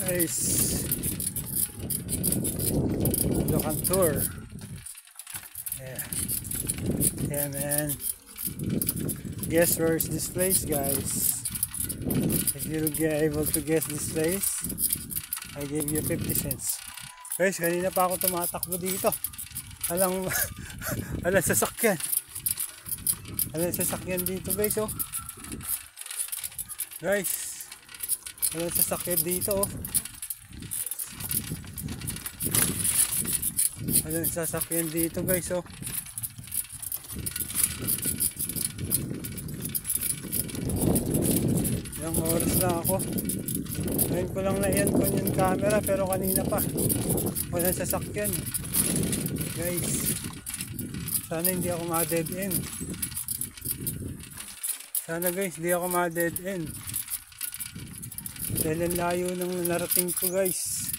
Guys, look on tour. Yeah man, guess where's this place, guys? If you'll get able to guess this place, I give you 50 cents. Guys, kanina pa ako tumatakbo dito. Alang sasakyan. Alang sasakyan dito, guys, oh. Guys, alang sasakyan dito, oh. Alang sasakyan dito, guys, oh. Ilang oras na ako. Ngayon ko lang na-end ko yung camera, pero kanina pa walang sasakyan, guys. Sana hindi ako ma-dead end. Sana, guys, hindi ako ma-dead end. Dahil ang layo ng narating ko, guys.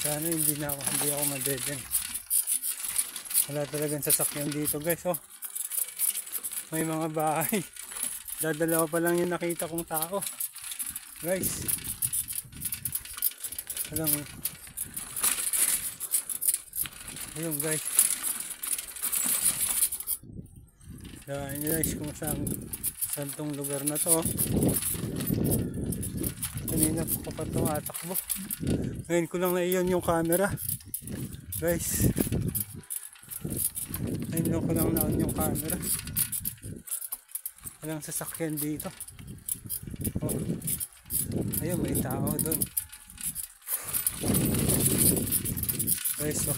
Sana hindi ako ma-dead end. Wala talagang sasakyan dito, guys, oh. May mga bahay. Dadalawa pa lang yung nakita kong tao, guys. Ayun, guys. Kaya guys, kung saan tong lugar na to. Kanina ko pa tumatakbo. Ngayon ko lang na iyon yung camera, guys. Ngayon ko lang na yung camera. Walang sasakyan dito. Oh. Ayun, may tao doon. Guys, oh.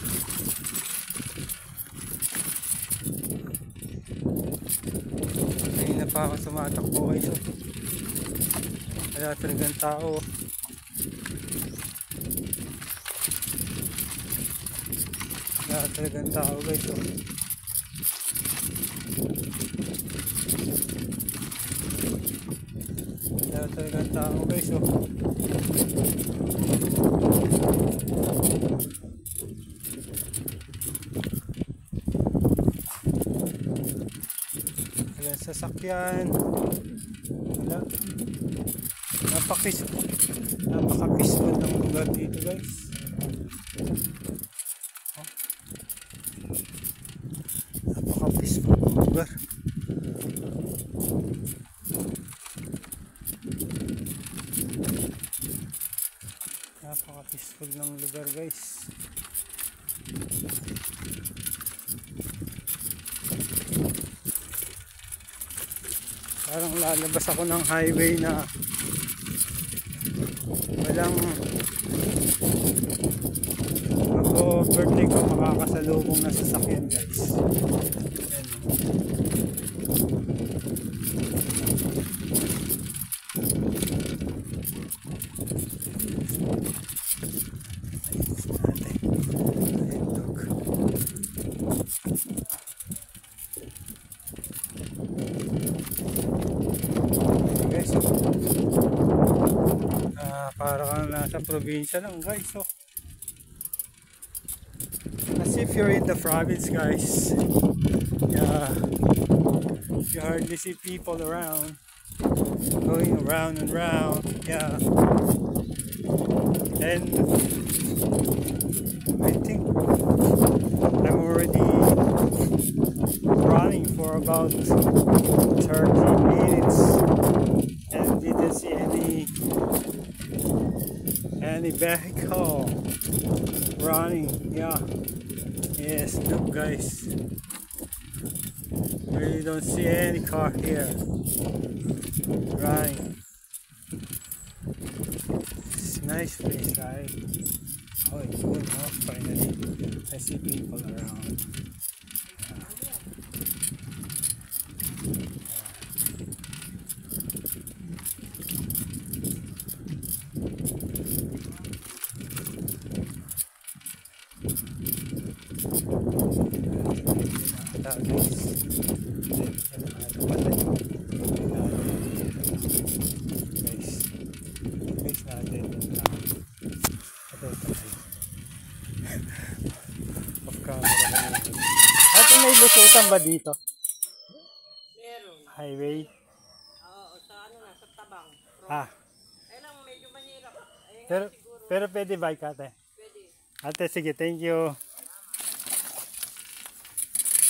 Ayun na pa ako tumatakbo, guys, oh. Wala talagang tao, oh. Wala talagang tao, guys, oh. Wala talagang tao, guys, oh. Walang sasakyan. Wala. Napaka-peaceful ng lugar dito, guys. Oh. Napaka-peaceful ng lugar. Napaka-peaceful ng lugar, guys. Parang lalabas ako ng highway na walang birthday ko makakasalubong na sasakyan, guys. Para kang nasa probinsya lang, guys, oh. As if you're in the province, guys. Yeah, you hardly see people around, going around and round. Yeah, and I think I'm already running for about 30 minutes and didn't see any vehicle running. Yeah, yes, look, guys, really don't see any car here running. It's a nice place, right? Oh, it's good, huh? Finally I see people around. guys. Guys natin yung ito. Off camera kami. At may lusutan ba dito? Meron. Highway? Oo, sa ano na, sa tabang. Ah. Eh lang, medyo mahirap. Ayun Pero, nga siguro. pero pwede bike ate? Pwede. Ate, sige, thank you.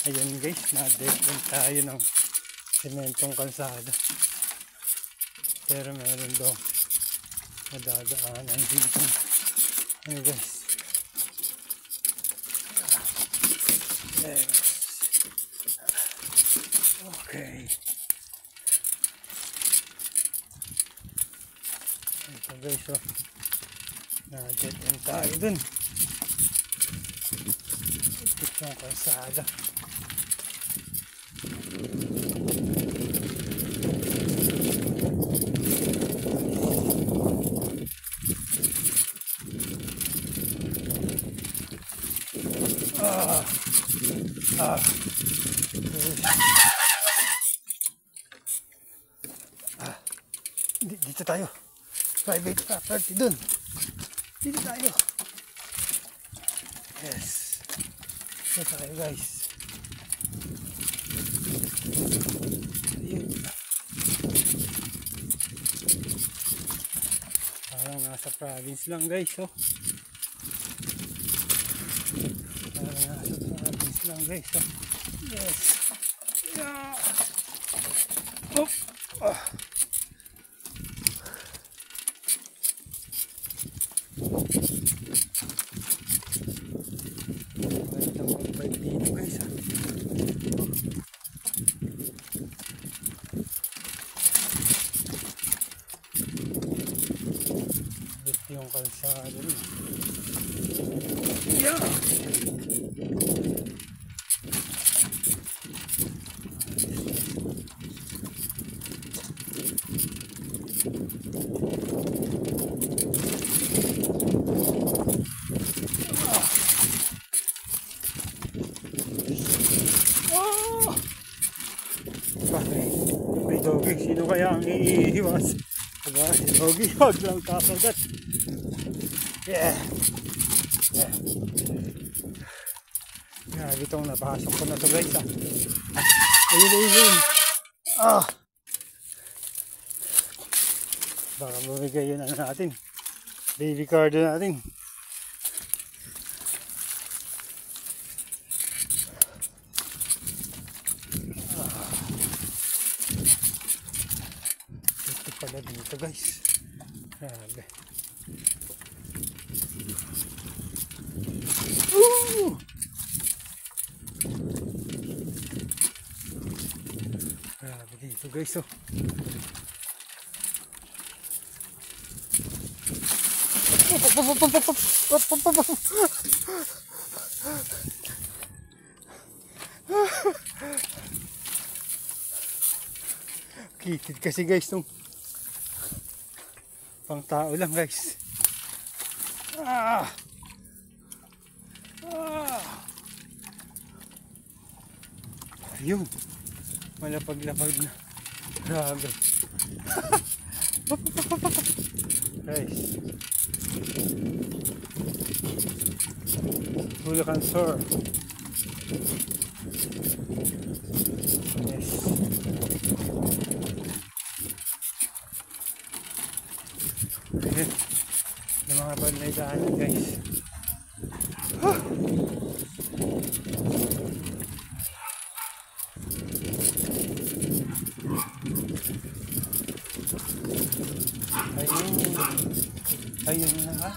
Ayun guys, na-dead tayo ng sementong kalsada. Pero meron daw madadaanan dito. Ayun guys. Yes. Okay. Ito guys, oh. Na-dead tayo dun. Ito yung kalsada. Dito tayo. Private property dun. Dito tayo. Yes. Dito tayo guys. Ayun. Parang nasa province lang guys, oh. Parang nasa province lang guys, oh. Yes. Yeah. Oh. Ah. Magandang mag-bike dito guys, ah. Ito yung kalsada niya. Yeah. May doggy, sino kaya ang iiwas? Diba? Si doggy, huwag lang kakagat. Yeah. Yeah. Grabe itong napasok ko na ito guys, ah. Ayun. Ah. Baka bumigay yun ano natin. Baby card natin. Pala dito guys. Grabe. Grabe dito guys, oh. Kitid kasi guys nung pang tao lang guys. Ah! Ah! Ayun. Malapag-lapag na. Grabe. Guys. Bulacan Sur. Yes. Ayan. Yung mga panlaydaanan guys. Ayun na.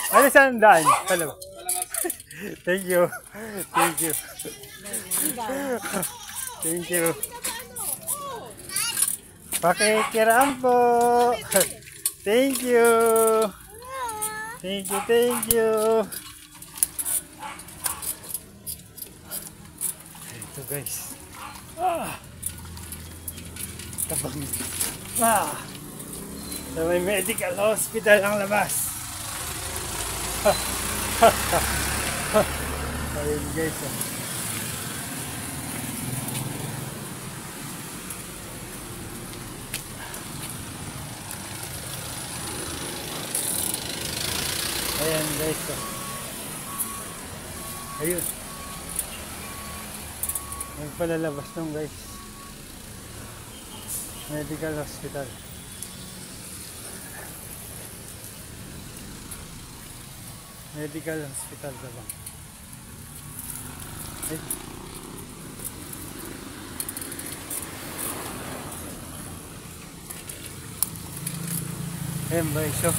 Ano saan daan? Hello. Thank you. Thank you. Thank you. Pakikiram po. Thank you. Thank you, thank you. Ito guys. Ah. Tabang. Ah. So may medical hospital ang labas. Ayun guys. Ayan guys. Ayun. Nagpalalabas nung guys. Medical hospital. Medical hospital ba? Eh. Ayan guys, so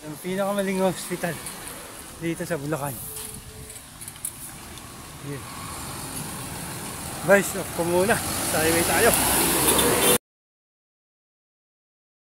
ang pinakamaling hospital dito sa Bulacan. Yun. Guys, so, kumuna. Sa highway tayo.